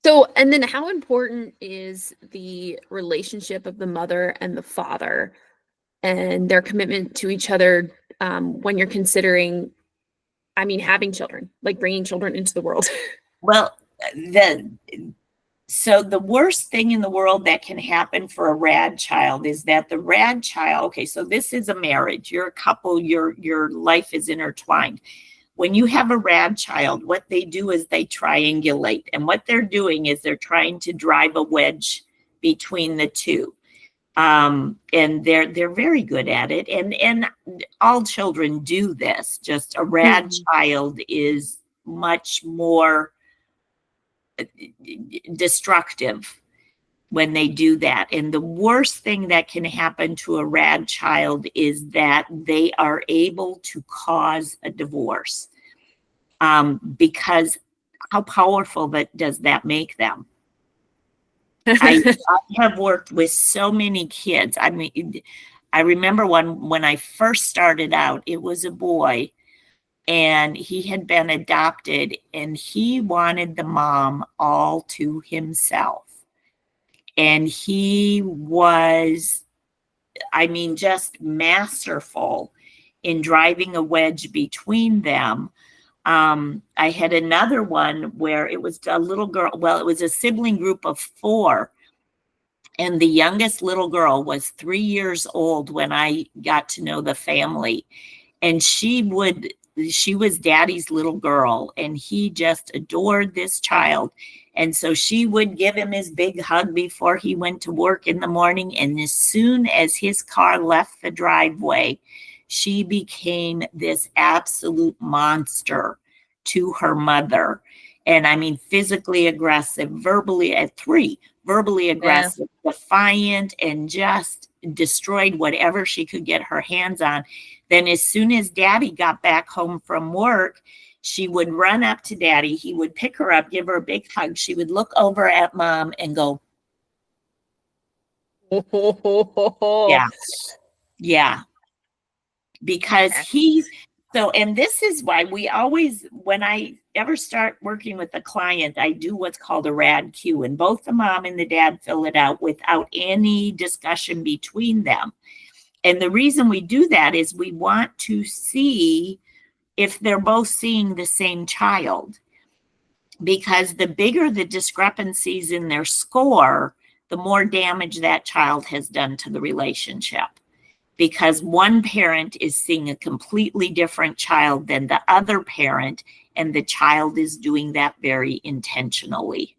So, and then how important is the relationship of the mother and the father and their commitment to each other when you're considering, I mean, having children, like bringing children into the world? Well, so the worst thing in the world that can happen for a rad child is that the rad child, okay, so this is a marriage, you're a couple, your life is intertwined. When you have a rad child, what they do is they triangulate. And what they're doing is they're trying to drive a wedge between the two. And they're very good at it. And all children do this. Just a rad child is much more destructive when they do that. And the worst thing that can happen to a rad child is that they are able to cause a divorce. Because how powerful does that make them? I have worked with so many kids. I mean, I remember when I first started out, it was a boy, and he had been adopted, and he wanted the mom all to himself. And he was, I mean, just masterful in driving a wedge between them. I had another one where it was a little girl. Well, it was a sibling group of 4. And the youngest little girl was 3 years old when I got to know the family. And she was daddy's little girl, and he just adored this child. And so she would give him his big hug before he went to work in the morning. And as soon as his car left the driveway, she became this absolute monster to her mother. And I mean, physically aggressive, verbally at 3, verbally aggressive, defiant, and just destroyed whatever she could get her hands on. Then as soon as daddy got back home from work, she would run up to daddy. He would pick her up, give her a big hug. She would look over at mom and go, yeah, yeah. Because and this is why we always, when I ever start working with a client, I do what's called a rad Q, and both the mom and the dad fill it out without any discussion between them. And the reason we do that is we want to see if they're both seeing the same child, because the bigger the discrepancies in their score, the more damage that child has done to the relationship. Because one parent is seeing a completely different child than the other parent, and the child is doing that very intentionally.